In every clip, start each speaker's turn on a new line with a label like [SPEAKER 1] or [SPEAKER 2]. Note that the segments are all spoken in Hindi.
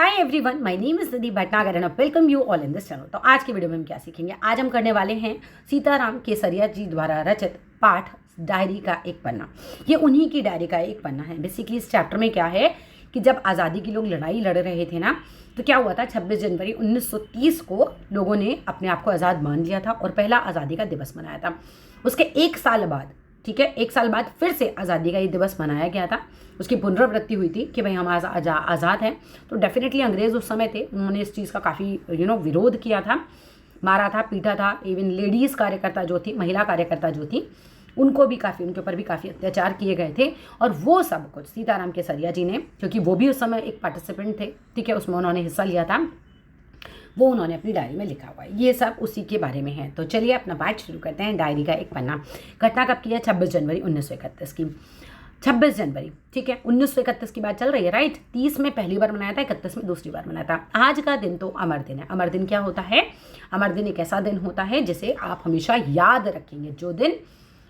[SPEAKER 1] Hi everyone, my name is Nidhi Bhatnagar and welcome you all in this channel. तो आज की वीडियो में हम क्या सीखेंगे? आज हम करने वाले हैं सीताराम केसरिया जी द्वारा रचित पाठ डायरी का एक पन्ना। ये उन्हीं की डायरी का एक पन्ना है। बेसिकली इस चैप्टर में क्या है कि जब आज़ादी के लोग लड़ाई लड़ रहे थे ना, तो क्या हुआ था, 26 जनवरी 1930 को लोगों ने अपने आप को आज़ाद मान लिया था और पहला आज़ादी का दिवस मनाया था। उसके एक साल बाद, ठीक है, एक साल बाद फिर से आज़ादी का ये दिवस मनाया गया था। उसकी पुनरावृत्ति हुई थी कि भाई हम आज़ाद हैं। तो डेफिनेटली अंग्रेज़ उस समय थे, उन्होंने इस चीज़ का काफ़ी विरोध किया था, मारा था, पीटा था। इवन लेडीज़ कार्यकर्ता जो थी, महिला कार्यकर्ता जो थी, उनको भी काफ़ी, उनके ऊपर भी काफ़ी अत्याचार किए गए थे। और वो सब कुछ सीताराम केसरिया जी ने, क्योंकि वो भी उस समय एक पार्टिसिपेंट थे, ठीक है, उसमें उन्होंने हिस्सा लिया था, वो उन्होंने अपनी डायरी में लिखा हुआ है। ये सब उसी के बारे में है। तो चलिए अपना पाठ शुरू करते हैं। डायरी का एक पन्ना। घटना कब की है? 26 जनवरी 1931 की। 26 जनवरी, ठीक है, 1931 की बात चल रही है, राइट। 30 में पहली बार मनाया था, 31 में दूसरी बार मनाया था। आज का दिन तो अमर दिन है। अमर दिन क्या होता है? अमर दिन एक ऐसा दिन होता है जिसे आप हमेशा याद रखेंगे, जो दिन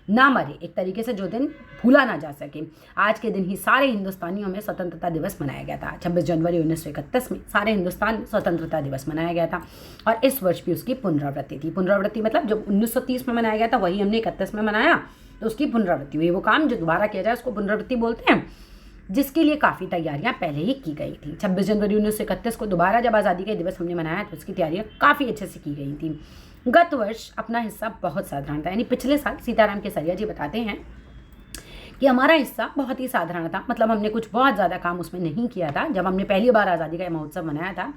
[SPEAKER 1] ना मरे, एक तरीके से जो दिन भूला ना जा सके। आज के दिन ही सारे हिंदुस्तानियों में स्वतंत्रता दिवस मनाया गया था। 26 जनवरी 1931 में सारे हिंदुस्तान में स्वतंत्रता दिवस मनाया गया था और इस वर्ष भी उसकी पुनरावृत्ति थी। पुनरावृत्ति मतलब जब 1930 में मनाया गया था वही हमने 31 में मनाया, तो उसकी पुनरावृत्ति हुई। वो काम जो दोबारा किया जाए उसको पुनरावृत्ति बोलते हैं, जिसके लिए काफ़ी तैयारियां पहले ही की गई थी। 26 जनवरी 1931 को दोबारा जब आज़ादी का दिवस हमने मनाया तो उसकी तैयारियां काफ़ी अच्छे से की गई थी। गत वर्ष अपना हिस्सा बहुत साधारण था, यानी पिछले साल सीताराम केसरिया जी बताते हैं कि हमारा हिस्सा बहुत ही साधारण था। मतलब हमने कुछ बहुत ज़्यादा काम उसमें नहीं किया था। जब हमने पहली बार आज़ादी का महोत्सव मनाया था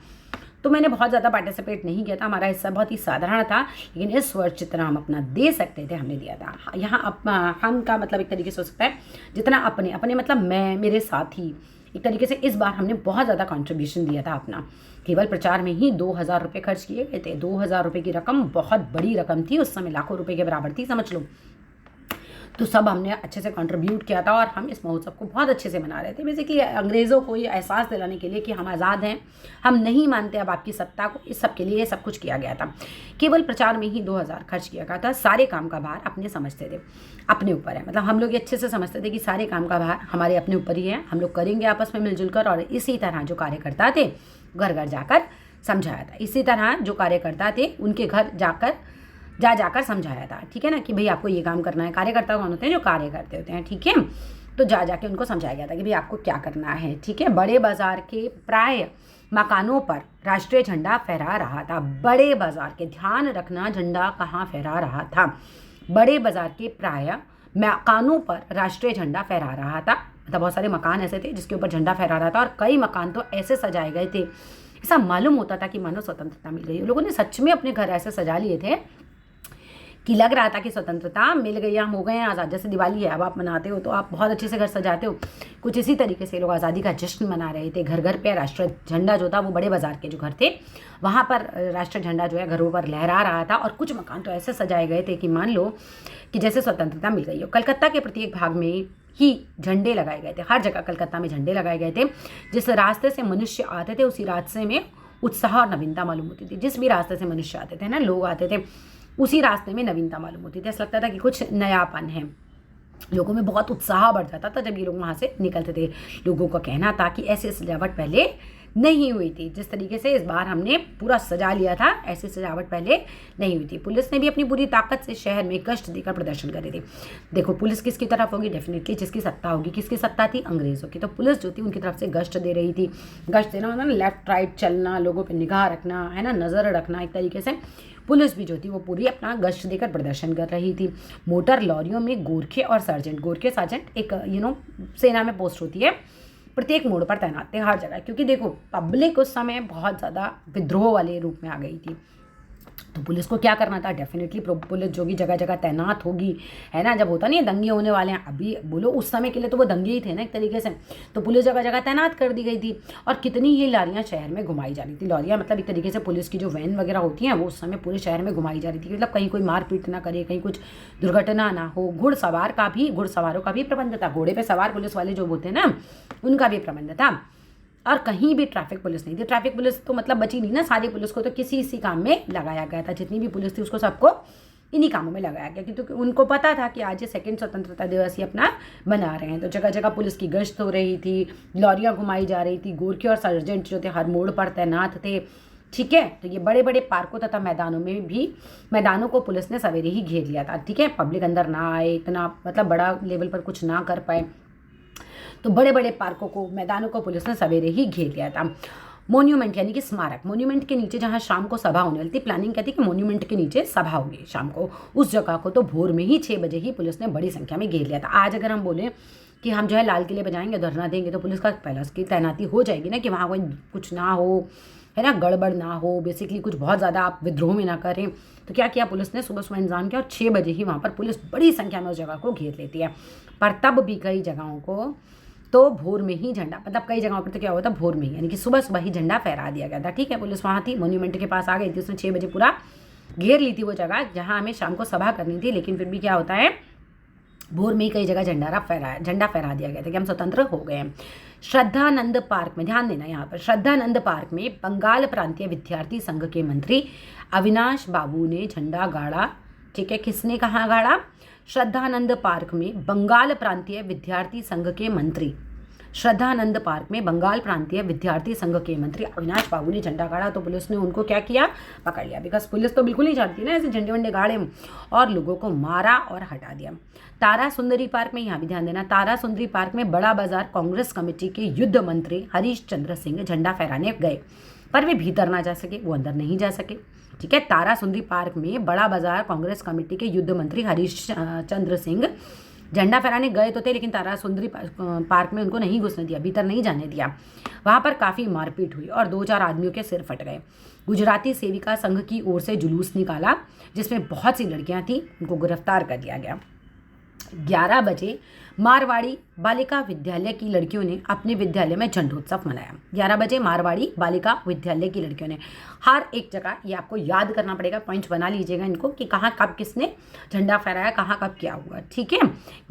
[SPEAKER 1] तो मैंने बहुत ज़्यादा पार्टिसिपेट नहीं किया था। हमारा हिस्सा बहुत ही साधारण था, लेकिन इस वर्ष जितना हम अपना दे सकते थे हमने दिया था। यहाँ हम का मतलब एक तरीके से हो सकता है जितना अपने अपने मतलब मैं, मेरे साथी, एक तरीके से इस बार हमने बहुत ज़्यादा कंट्रीब्यूशन दिया था अपना। केवल प्रचार में ही 2000 रुपये खर्च किए गए थे। 2000 रुपये की रकम बहुत बड़ी रकम थी, उस समय लाखों रुपए के बराबर थी, समझ लो। तो सब हमने अच्छे से कंट्रीब्यूट किया था और हम इस महोत्सव को बहुत अच्छे से मना रहे थे। बेसिकली अंग्रेज़ों को ये एहसास दिलाने के लिए कि हम आज़ाद हैं, हम नहीं मानते अब आपकी सत्ता को, इस सब के लिए ये सब कुछ किया गया था। केवल प्रचार में ही 2000 खर्च किया गया था। सारे काम का भार अपने समझते थे, अपने ऊपर है। मतलब हम लोग ये अच्छे से समझते थे कि सारे काम का भार हमारे अपने ऊपर ही है, हम लोग करेंगे आपस में मिलजुल कर। और इसी तरह जो कार्यकर्ता थे घर घर जाकर समझाया था। इसी तरह जो कार्यकर्ता थे उनके घर जाकर समझाया था, ठीक है ना, कि भाई आपको ये काम करना है। कार्यकर्ता कौन होते हैं? जो कार्य करते होते हैं, ठीक है। तो जाके उनको समझाया गया था कि भाई आपको क्या करना है, ठीक है। बड़े बाजार के प्राय मकानों पर राष्ट्रीय झंडा फहरा रहा था। बड़े बाजार के, ध्यान रखना, झंडा कहाँ फहरा रहा था? बड़े बाजार के प्राय मकानों पर राष्ट्रीय झंडा फहरा रहा था। मतलब बहुत सारे मकान ऐसे थे जिसके ऊपर झंडा फहरा रहा था और कई मकान तो ऐसे सजाए गए थे, ऐसा मालूम होता था कि मानो स्वतंत्रता मिल गई। लोगों ने सच में अपने घर ऐसे सजा लिए थे कि लग रहा था कि स्वतंत्रता मिल गई, हम हो गए हैं आज़ाद। जैसे दिवाली है, अब आप मनाते हो तो आप बहुत अच्छे से घर सजाते हो, कुछ इसी तरीके से लोग आज़ादी का जश्न मना रहे थे। घर घर पे राष्ट्रीय झंडा जो था, वो बड़े बाजार के जो घर थे वहाँ पर राष्ट्रीय झंडा जो है घरों पर लहरा रहा था। और कुछ मकान तो ऐसे सजाए गए थे कि मान लो कि जैसे स्वतंत्रता मिल गई हो। कलकत्ता के प्रत्येक भाग में ही झंडे लगाए गए थे, हर जगह कलकत्ता में झंडे लगाए गए थे। जिस रास्ते से मनुष्य आते थे उसी रास्ते में उत्साह और नवीनता मालूम होती थी। जिस भी रास्ते से मनुष्य आते थे ना, लोग आते थे, उसी रास्ते में नवीनता मालूम होती थी। ऐसा लगता था कि कुछ नयापन है। लोगों में बहुत उत्साह बढ़ जाता था जब ये लोग वहाँ से निकलते थे। लोगों का कहना था कि ऐसी सजावट पहले नहीं हुई थी। जिस तरीके से इस बार हमने पूरा सजा लिया था, ऐसी सजावट पहले नहीं हुई थी। पुलिस ने भी अपनी पूरी ताकत से शहर में गश्त देकर प्रदर्शन करे थे। देखो, पुलिस किसकी तरफ होगी? डेफिनेटली जिसकी सत्ता होगी। किसकी सत्ता थी? अंग्रेज़ों की। तो पुलिस जो थी उनकी तरफ से गश्त दे रही थी। गश्त देना मतलब लेफ्ट राइट चलना, लोगों पर निगाह रखना, है ना, नज़र रखना। एक तरीके से पुलिस भी जो थी वो पूरी अपना गश्त देकर प्रदर्शन कर रही थी। मोटर लॉरियों में गोरखे और सार्जेंट, गोरखे सार्जेंट एक सेना में पोस्ट होती है, प्रत्येक मोड़ पर तैनात थे हर जगह। क्योंकि देखो, पब्लिक उस समय बहुत ज़्यादा विद्रोह वाले रूप में आ गई थी। तो पुलिस को क्या करना था? डेफिनेटली पुलिस जो भी जगह जगह तैनात होगी, है ना। जब होता नहीं है दंगे होने वाले हैं, अभी बोलो उस समय के लिए तो वो दंगे ही थे ना एक तरीके से। तो पुलिस जगह जगह तैनात कर दी गई थी और कितनी ही लॉरियाँ शहर में घुमाई जा रही थी। लॉरियाँ मतलब एक तरीके से पुलिस की जो वैन वगैरह होती हैं, वो उस समय पूरे शहर में घुमाई जा रही थी। मतलब कहीं कोई मारपीट ना करे, कहीं कुछ दुर्घटना ना हो। घुड़सवारों का भी प्रबंध था। घोड़े पर सवार पुलिस वाले जो होते हैं ना, उनका भी प्रबंध था। और कहीं भी ट्रैफिक पुलिस नहीं थी। ट्रैफिक पुलिस तो मतलब बची नहीं ना, सारी पुलिस को तो किसी काम में लगाया गया था। जितनी भी पुलिस थी उसको सबको इन्हीं कामों में लगाया गया, क्योंकि उनको पता था कि आज ये सेकंड स्वतंत्रता दिवस ही अपना मना रहे हैं। तो जगह जगह पुलिस की गश्त हो रही थी, लॉरियां घुमाई जा रही थी, गोरखे और सर्जेंट जो थे हर मोड़ पर तैनात थे। ठीक है, तो ये बड़े बड़े पार्कों तथा मैदानों को पुलिस ने सवेरे ही घेर लिया था। ठीक है, पब्लिक अंदर ना आए, इतना मतलब बड़ा लेवल पर कुछ ना कर पाए, तो बड़े बड़े पार्कों को, मैदानों को पुलिस ने सवेरे ही घेर लिया था। मोन्यूमेंट यानी कि स्मारक, मोन्यूमेंट के नीचे जहाँ शाम को सभा होने वाली थी, प्लानिंग कहती कि मोन्यूमेंट के नीचे सभा होगी शाम को, उस जगह को तो भोर में ही 6 बजे ही पुलिस ने बड़ी संख्या में घेर लिया था। आज अगर हम बोलें कि हम जो है लाल किले बजाएंगे, धरना देंगे, तो पुलिस का पहले उसकी तैनाती हो जाएगी ना, कि वहाँ कोई कुछ ना हो, है ना, गड़बड़ ना हो, बेसिकली कुछ बहुत ज़्यादा आप विद्रोह में ना करें। तो क्या किया पुलिस ने, सुबह सुबह इंतजाम किया और 6 बजे ही वहाँ पर पुलिस बड़ी संख्या में उस जगह को घेर लेती है। पर तब भी कई जगहों को तो भोर में ही झंडा, मतलब कई जगहों पर तो क्या हुआ था, भोर में ही यानी कि सुबह सुबह ही झंडा फहरा दिया गया था। ठीक है, पुलिस वहाँ थी, मोन्यूमेंट के पास आ गई थी, उसने 6 बजे पूरा घेर ली थी वो जगह जहाँ हमें शाम को सभा करनी थी। लेकिन फिर भी क्या होता है, भोर में ही कई जगह झंडा फहरा दिया गया था कि हम स्वतंत्र हो गए हैं। श्रद्धानंद पार्क में, ध्यान देना यहाँ पर, श्रद्धानंद पार्क में बंगाल प्रांतीय विद्यार्थी संघ के मंत्री अविनाश बाबू ने झंडा गाड़ा। ठीक है, किसने कहाँ गाड़ा, श्रद्धानंद पार्क में बंगाल प्रांतीय विद्यार्थी संघ के मंत्री, श्रद्धानंद पार्क में बंगाल प्रांतीय विद्यार्थी संघ के मंत्री अविनाश बाबू ने झंडा गाड़ा। तो पुलिस ने उनको क्या किया, पकड़ लिया, बिकॉज पुलिस तो बिल्कुल नहीं चाहती ना ऐसे झंडे वंडे गाड़े, और लोगों को मारा और हटा दिया। तारा सुंदरी पार्क में, यहाँ भी ध्यान देना, तारा सुंदरी पार्क में बड़ा बाजार कांग्रेस कमेटी के युद्ध मंत्री हरीश चंद्र सिंह झंडा फहराने गए, पर वे भीतर ना जा सके, वो अंदर नहीं जा सके। ठीक है, तारा सुंदरी पार्क में बड़ा बाजार कांग्रेस कमेटी के युद्ध मंत्री हरीश चंद्र सिंह झंडा फहराने गए तो थे, लेकिन तारा सुंदरी पार्क में उनको नहीं घुसने दिया, भीतर नहीं जाने दिया। वहाँ पर काफ़ी मारपीट हुई और 2-4 आदमियों के सिर फट गए। गुजराती सेविका संघ की ओर से जुलूस निकाला जिसमें बहुत सी लड़कियाँ थीं, उनको गिरफ्तार कर लिया गया। 11 बजे मारवाड़ी बालिका विद्यालय की लड़कियों ने अपने विद्यालय में झंडोत्सव मनाया। 11 बजे मारवाड़ी बालिका विद्यालय की लड़कियों ने, हर एक जगह ये आपको याद करना पड़ेगा, पॉइंट्स बना लीजिएगा इनको कि कहाँ कब किसने झंडा फहराया, कहाँ कब क्या हुआ। ठीक है,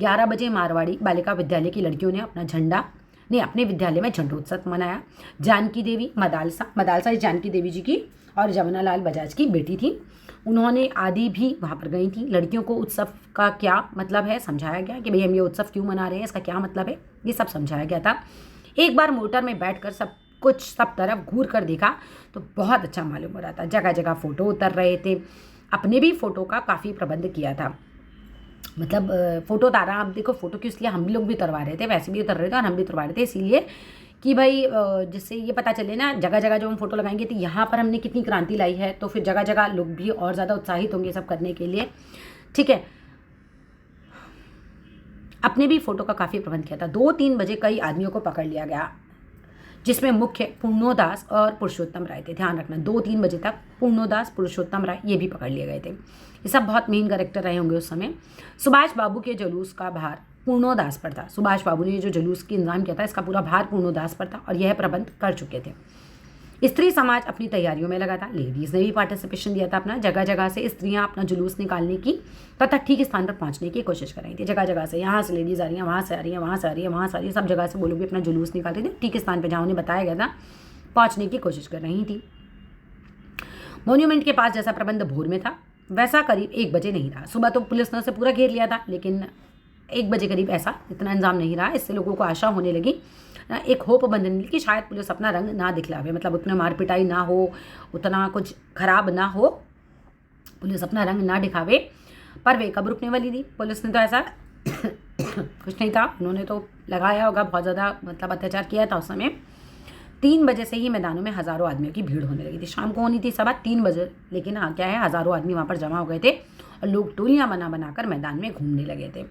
[SPEAKER 1] 11 बजे मारवाड़ी बालिका विद्यालय की लड़कियों ने अपने विद्यालय में झंडोत्सव मनाया। जानकी देवी मदालसा जानकी देवी जी की और जमुनालाल बजाज की बेटी थी, उन्होंने आदि भी वहाँ पर गई थी। लड़कियों को उत्सव का क्या मतलब है समझाया गया कि भाई हम ये उत्सव क्यों मना रहे हैं, इसका क्या मतलब है, ये सब समझाया गया था। एक बार मोटर में बैठकर सब तरफ घूर कर देखा तो बहुत अच्छा मालूम हो रहा था। जगह जगह फ़ोटो उतर रहे थे, अपने भी फ़ोटो का काफ़ी प्रबंध किया था, मतलब फ़ोटो उतारा। आप देखो फ़ोटो क्यों, इसलिए हम लोग भी उतरवा रहे थे, वैसे भी उतर रहे थे और हम भी उतरवा रहे थे, इसीलिए कि भाई जिससे ये पता चले ना, जगह जगह जो हम फोटो लगाएंगे तो यहाँ पर हमने कितनी क्रांति लाई है, तो फिर जगह जगह लोग भी और ज़्यादा उत्साहित होंगे सब करने के लिए। ठीक है, अपने भी फोटो का काफ़ी प्रबंध किया था। 2-3 बजे कई आदमियों को पकड़ लिया गया, जिसमें मुख्य पूर्णोदास और पुरुषोत्तम राय थे। ध्यान रखना, 2-3 बजे तक पूर्णोदास, पुरुषोत्तम राय ये भी पकड़ लिए गए थे। ये सब बहुत मेन कैरेक्टर रहे होंगे उस समय। सुभाष बाबू के जुलूस का भार पूर्णोदास पर था। सुभाष बाबू ने जो जुलूस की इंतजाम किया था, इसका पूरा भार पूर्णोदास पर था और यह प्रबंध कर चुके थे। स्त्री समाज अपनी तैयारियों में लगा था, लेडीज़ ने भी पार्टिसिपेशन दिया था अपना। जगह जगह से स्त्रियां अपना जुलूस निकालने की तथा ठीक स्थान पर पहुंचने की कोशिश कर रही थी। जगह जगह से, यहाँ से लेडीज़ आ रही हैं, वहाँ से आ रही हैं, वहाँ से आ रही है, वहाँ से आ रही है, सब जगह से वो लोग भी अपना जुलूस निकाल रहे थे, ठीक स्थान पर जहाँ उन्हें बताया गया था पहुँचने की कोशिश कर रही थी। मोन्यूमेंट के पास जैसा प्रबंध भोर में था, वैसा करीब 1 बजे नहीं रहा। सुबह तो पुलिस ने उसे पूरा घेर लिया था, लेकिन 1 बजे करीब ऐसा इतना इंतजाम नहीं रहा। इससे लोगों को आशा होने लगी, एक होप बंधने लगी कि शायद पुलिस अपना रंग ना दिखलावे, मतलब उतना मार पिटाई ना हो, उतना कुछ खराब ना हो, पुलिस अपना रंग ना दिखावे। पर वे कब रुकने वाली थी, पुलिस ने तो ऐसा कुछ नहीं था, उन्होंने तो लगाया होगा बहुत ज़्यादा, मतलब अत्याचार किया था उस समय। 3 बजे से ही मैदानों में हज़ारों आदमियों की भीड़ होने लगी थी। शाम को होनी थी सभा 3 बजे, लेकिन हाँ क्या है, हज़ारों आदमी वहाँ पर जमा हो गए थे और लोग टोलियाँ बनाकर मैदान में घूमने लगे थे।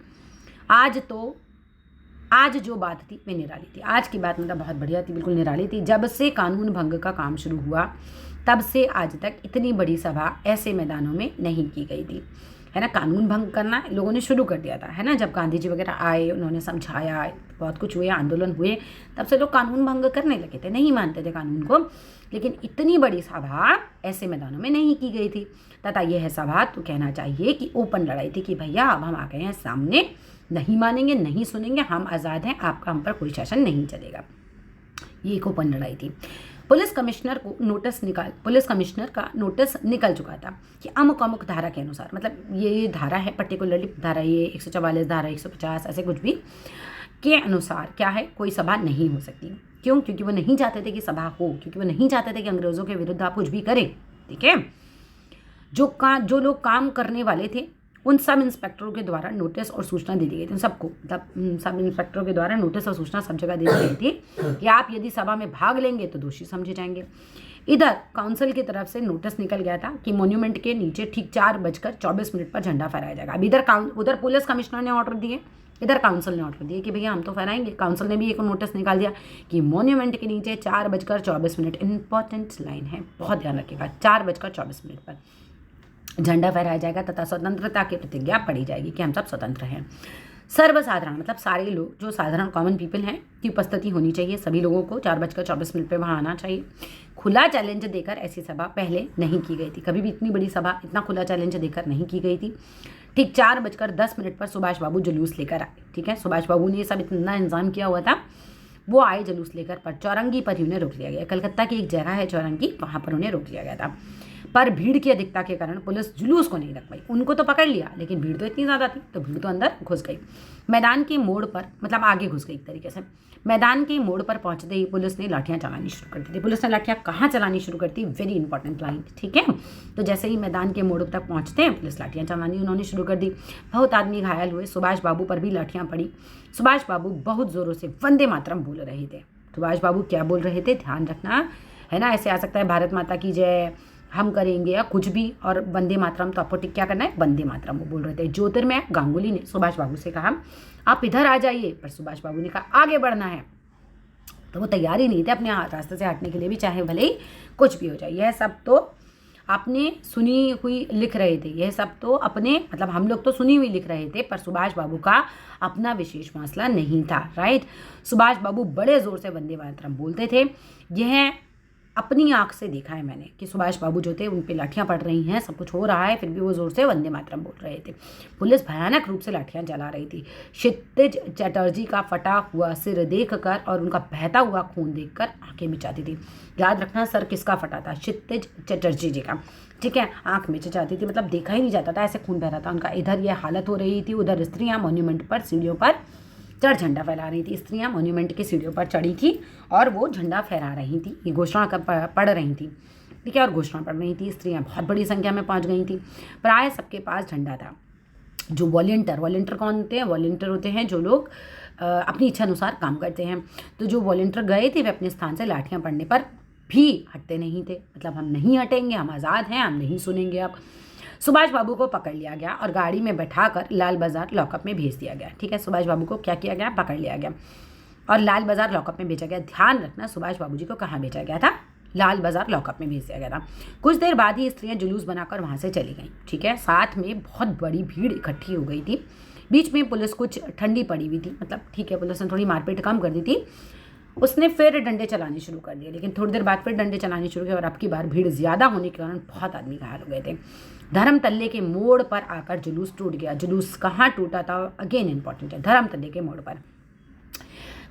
[SPEAKER 1] आज जो बात थी वे निराली थी। आज की बात मतलब बहुत बढ़िया थी, बिल्कुल निराली थी। जब से कानून भंग का काम शुरू हुआ तब से आज तक इतनी बड़ी सभा ऐसे मैदानों में नहीं की गई थी, है ना। कानून भंग करना लोगों ने शुरू कर दिया था, है ना। जब गांधी जी वगैरह आए, उन्होंने समझाया, बहुत कुछ हुए, आंदोलन हुए, तब से लोग कानून भंग करने लगे थे, नहीं मानते थे कानून को। लेकिन इतनी बड़ी सभा ऐसे मैदानों में नहीं की गई थी, तथा यह सभा तो कहना चाहिए कि ओपन लड़ाई थी कि भैया अब हम आ गए हैं सामने, नहीं मानेंगे, नहीं सुनेंगे, हम आज़ाद हैं, आपका हम पर कोई शासन नहीं चलेगा। ये एक ओपन लड़ाई थी। पुलिस कमिश्नर का नोटिस निकल चुका था कि अमुक अमुक धारा के अनुसार, मतलब ये धारा है पर्टिकुलरली, धारा ये 144, धारा 150 ऐसे कुछ भी के अनुसार क्या है, कोई सभा नहीं हो सकती। क्यों? क्योंकि वो नहीं चाहते थे कि सभा हो, क्योंकि वो नहीं चाहते थे कि अंग्रेजों के विरुद्ध आप कुछ भी करें। ठीक है, जो लोग काम करने वाले थे उन सब इंस्पेक्टरों के द्वारा नोटिस और सूचना दे दी गई थी, सबको, मतलब सब इंस्पेक्टरों के द्वारा नोटिस और सूचना सब जगह दे दी गई थी कि आप यदि सभा में भाग लेंगे तो दोषी समझे जाएंगे। इधर काउंसिल की तरफ से नोटिस निकल गया था कि मॉन्यूमेंट के नीचे ठीक 4:24 पर झंडा फहराया जाएगा। अब उधर पुलिस कमिश्नर ने ऑर्डर दिए, इधर काउंसिल ने ऑर्डर दिए कि भैया हम तो फहराएंगे। काउंसिल ने भी एक नोटिस निकाल दिया कि मॉन्यूमेंट के नीचे 4:24, इंपॉर्टेंट लाइन है, बहुत ध्यान रखिएगा, 4:24 पर झंडा फहराया जाएगा तथा स्वतंत्रता की प्रतिज्ञा पढ़ी जाएगी कि हम सब स्वतंत्र हैं। सर्वसाधारण मतलब सारे लोग जो साधारण कॉमन पीपल हैं की उपस्थिति होनी चाहिए। सभी लोगों को 4:24 पर वहाँ आना चाहिए। खुला चैलेंज देकर ऐसी सभा पहले नहीं की गई थी, कभी भी इतनी बड़ी सभा इतना खुला चैलेंज देकर नहीं की गई थी। ठीक 4:10 पर सुभाष बाबू जुलूस लेकर आए। ठीक है, सुभाष बाबू ने ये सब इतना इंतजाम किया हुआ था, वो आए जुलूस लेकर, पर चौरंगी पर उन्हें रोक लिया गया। कलकत्ता की एक जगह है चौरंगी, वहाँ पर उन्हें रोक लिया गया था, पर भीड़ की अधिकता के कारण पुलिस जुलूस को नहीं रख पाई। उनको तो पकड़ लिया लेकिन भीड़ तो इतनी ज़्यादा थी तो भीड़ तो अंदर घुस गई। मैदान के मोड़ पर, मतलब आगे घुस गई एक तरीके से। मैदान के मोड़ पर पहुंचते ही पुलिस ने लाठियां चलानी शुरू कर दी थी। पुलिस ने लाठियां कहाँ चलानी शुरू कर दी, वेरी इंपॉर्टेंट लाइन। ठीक है, तो जैसे ही मैदान के मोड़ तक पहुंचते हैं पुलिस लाठियां चलानी उन्होंने शुरू कर दी। बहुत आदमी घायल हुए, सुभाष बाबू पर भी लाठियां पड़ी। सुभाष बाबू बहुत ज़ोरों से वंदे मातरम बोल रहे थे। सुभाष बाबू क्या बोल रहे थे, ध्यान रखना है ना, ऐसे आ सकता है भारत माता की जय, हम करेंगे या कुछ भी, और वंदे मातरम, तो आपको टिक क्या करना है, वंदे मातरम वो बोल रहे थे। ज्योतिर्मय गांगुली ने सुभाष बाबू से कहा आप इधर आ जाइए, पर सुभाष बाबू ने कहा आगे बढ़ना है, तो वो तैयार ही नहीं थे अपने रास्ते से हटने के लिए भी, चाहे भले ही कुछ भी हो जाए। यह सब तो आपने सुनी हुई लिख रहे थे, यह सब तो अपने, मतलब हम लोग तो सुनी हुई लिख रहे थे, पर सुभाष बाबू का अपना विशेष मसला नहीं था। राइट, सुभाष बाबू बड़े जोर से वंदे मातरम बोलते थे। यह अपनी आंख से देखा है मैंने कि सुभाष बाबू जो थे उन पे लाठियां पड़ रही हैं, सब कुछ हो रहा है, फिर भी वो जोर से वंदे मातरम बोल रहे थे। पुलिस भयानक रूप से लाठियां चला रही थी। क्षितिज चटर्जी का फटा हुआ सिर देखकर और उनका बहता हुआ खून देखकर आंखें मिचाती थी। याद रखना सर किसका फटा था, क्षितिज चटर्जी जी का। ठीक है, आंख मिचाती थी, मतलब देखा ही नहीं जाता था, ऐसे खून बह रहा था उनका। इधर ये हालत हो रही थी, उधर स्त्रियाँ मॉन्यूमेंट पर सीढ़ियों पर चढ़ झंडा फहरा रही थी। स्त्रियां मॉन्यूमेंट की सीढ़ियों पर चढ़ी थी और वो झंडा फहरा रही थी, ये घोषणा पढ़ रही थी। ठीक है, और घोषणा पढ़ रही थी। स्त्रियां बहुत बड़ी संख्या में पहुंच गई थी। प्राय सबके पास झंडा था। जो वॉलंटियर कौन होते हैं, वॉलंटियर होते हैं जो लोग अपनी इच्छा अनुसार काम करते हैं। तो जो वॉलंटियर गए थे वे अपने स्थान से लाठियाँ पड़ने पर भी हटते नहीं थे, मतलब हम नहीं हटेंगे, हम आज़ाद हैं, हम नहीं सुनेंगे। अब सुभाष बाबू को पकड़ लिया गया और गाड़ी में बैठाकर लाल बाजार लॉकअप में भेज दिया गया। ठीक है, सुभाष बाबू को क्या किया गया, पकड़ लिया गया और लाल बाजार लॉकअप में भेजा गया। ध्यान रखना सुभाष बाबू जी को कहाँ भेजा गया था, लाल बाजार लॉकअप में भेज दिया गया था। कुछ देर बाद ही स्त्रियां जुलूस बनाकर वहाँ से चली गईं। ठीक है, साथ में बहुत बड़ी भीड़ इकट्ठी हो गई थी। बीच में पुलिस कुछ ठंडी पड़ी हुई थी, मतलब ठीक है पुलिस ने थोड़ी मारपीट कम कर दी थी। उसने फिर डंडे चलाने शुरू कर दिए, लेकिन थोड़ी देर बाद फिर डंडे चलाने शुरू किए और अब की बार भीड़ ज़्यादा होने के कारण बहुत आदमी घायल हो गए थे। धर्म तल्ले के मोड़ पर आकर जुलूस टूट गया। जुलूस कहाँ टूटा था, अगेन इंपॉर्टेंट है, धर्म तल्ले के मोड़ पर।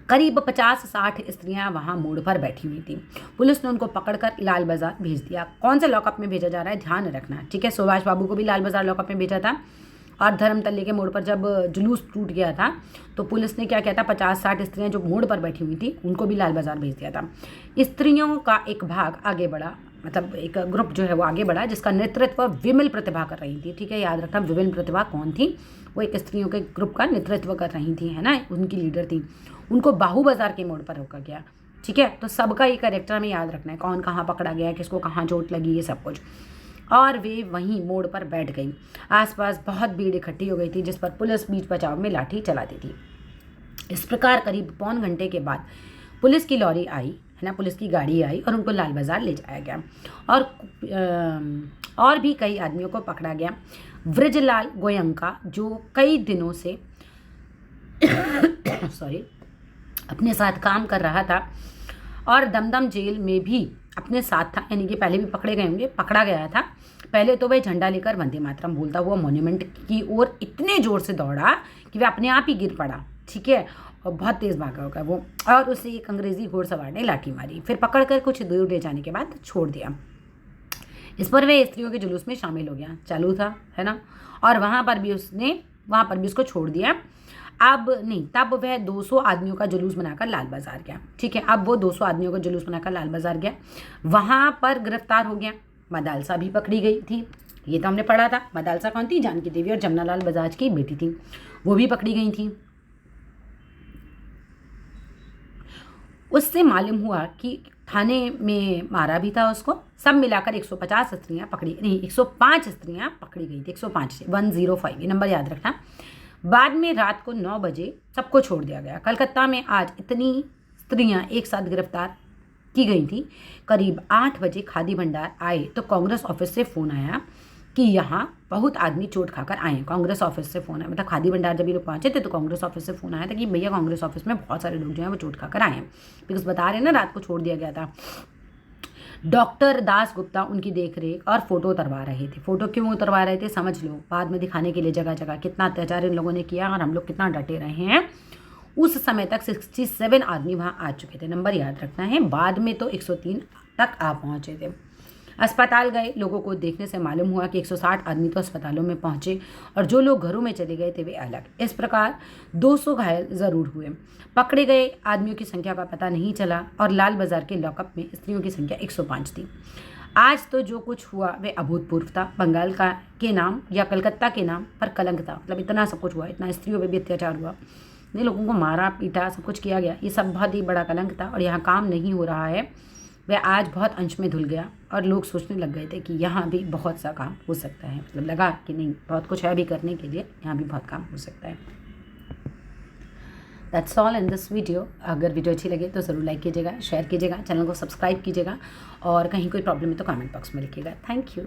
[SPEAKER 1] करीब 50-60 स्त्रियां वहां मोड़ पर बैठी हुई थी। पुलिस ने उनको पकड़कर लाल बाजार भेज दिया। कौन से लॉकअप में भेजा जा रहा है, ध्यान रखना। ठीक है, सुभाष बाबू को भी लाल बाजार लॉकअप में भेजा था और धर्म तल्ले के मोड़ पर जब जुलूस टूट गया था तो पुलिस ने क्या किया था, 50-60 स्त्रियां जो मोड़ पर बैठी हुई थी उनको भी लाल बाजार भेज दिया था। स्त्रियों का एक भाग आगे बढ़ा, मतलब एक ग्रुप जो है वो आगे बढ़ा, जिसका नेतृत्व विमल प्रतिभा कर रही थी। ठीक है, याद रखना विमल प्रतिभा कौन थी, वो एक स्त्रियों के ग्रुप का नेतृत्व कर रही थी, है ना, उनकी लीडर थी। उनको बाहू बाजार के मोड़ पर रोका गया। ठीक है, तो सबका ये कैरेक्टर में याद रखना है, कौन कहाँ पकड़ा गया है, किसको कहाँ चोट लगी, ये सब कुछ। और वे वहीं मोड़ पर बैठ गई। आसपास बहुत भीड़ इकट्ठी हो गई थी, जिस पर पुलिस बीच बचाव में लाठी चलाती थी। इस प्रकार करीब पौन घंटे के बाद पुलिस की लॉरी आई, है ना, पुलिस की गाड़ी आई और उनको लाल बाजार ले जाया गया और भी कई आदमियों को पकड़ा गया। वृजलाल गोयंका जो कई दिनों से अपने साथ काम कर रहा था और दमदम जेल में भी अपने साथ था, यानी कि पहले भी पकड़े गए होंगे, पकड़ा गया था। पहले तो वह झंडा लेकर वंदे मातरम बोलता हुआ मॉन्यूमेंट की ओर इतने जोर से दौड़ा कि वह अपने आप ही गिर पड़ा। ठीक है, और बहुत तेज़ भागा होगा वो, और उसे एक अंग्रेज़ी घोड़सवार ने लाठी मारी, फिर पकड़कर कुछ दूर ले जाने के बाद छोड़ दिया। इस पर वह स्त्रियों के जुलूस में शामिल हो गया, चालू था, है ना, और वहाँ पर भी उसको छोड़ दिया। अब नहीं, तब वह 200 आदमियों का जुलूस बनाकर लाल बाजार गया। ठीक है, अब वो 200 आदमियों का जुलूस बनाकर लाल बाजार गया, वहाँ पर गिरफ्तार हो गया। मदालसा भी पकड़ी गई थी, ये तो हमने पढ़ा था। मदालसा कौन थी? जानकी देवी और जमनालाल बजाज की बेटी थी, वो भी पकड़ी गई थी। उससे मालूम हुआ कि थाने में मारा भी था उसको। सब मिलाकर 150 स्त्रियाँ पकड़ी, नहीं 105 स्त्रियाँ पकड़ी गई थी, 105 से 105, ये नंबर याद रखना। बाद में रात को 9 बजे सबको छोड़ दिया गया। कलकत्ता में आज इतनी स्त्रियाँ एक साथ गिरफ्तार की गई थी। करीब 8 बजे खादी भंडार आए तो कांग्रेस ऑफिस से फ़ोन आया कि यहाँ बहुत आदमी चोट खाकर आए हैं। कांग्रेस ऑफिस से फ़ोन आया, मतलब खादी भंडार जब ये लोग पहुँचे थे तो कांग्रेस ऑफिस से फ़ोन आया था कि भैया कांग्रेस ऑफिस में बहुत सारे लोग जो हैं वो चोट खाकर आए हैं, बिकॉज बता रहे हैं ना रात को छोड़ दिया गया था। डॉक्टर दास गुप्ता उनकी देखरेख और फोटो उतरवा रहे थे। फोटो क्यों उतरवा रहे थे समझ लो, बाद में दिखाने के लिए जगह जगह कितना अत्याचार इन लोगों ने किया और हम लोग कितना डटे रहे हैं। उस समय तक 67 आदमी वहाँ आ चुके थे, नंबर याद रखना है। बाद में तो 103 तक आ पहुँचे थे। अस्पताल गए, लोगों को देखने से मालूम हुआ कि 160 आदमी तो अस्पतालों में पहुंचे और जो लोग घरों में चले गए थे वे अलग। इस प्रकार 200 घायल ज़रूर हुए। पकड़े गए आदमियों की संख्या का पता नहीं चला और लाल बाजार के लॉकअप में स्त्रियों की संख्या 105 थी। आज तो जो कुछ हुआ वे अभूतपूर्व था। बंगाल के नाम या कलकत्ता के नाम पर कलंक था, मतलब इतना सब कुछ हुआ, इतना स्त्रियों पर भी अत्याचार हुआ, ने लोगों को मारा पीटा, सब कुछ किया गया। ये सब बहुत ही बड़ा कलंक था और यहाँ काम नहीं हो रहा है, वह आज बहुत अंश में धुल गया और लोग सोचने लग गए थे कि यहाँ भी बहुत सा काम हो सकता है। मतलब लगा कि नहीं, बहुत कुछ है अभी करने के लिए, यहाँ भी बहुत काम हो सकता है। That's all in this video. अगर वीडियो अच्छी लगे तो ज़रूर लाइक कीजिएगा, शेयर कीजिएगा, चैनल को सब्सक्राइब कीजिएगा और कहीं कोई प्रॉब्लम है तो कमेंट बॉक्स में लिखिएगा। Thank you.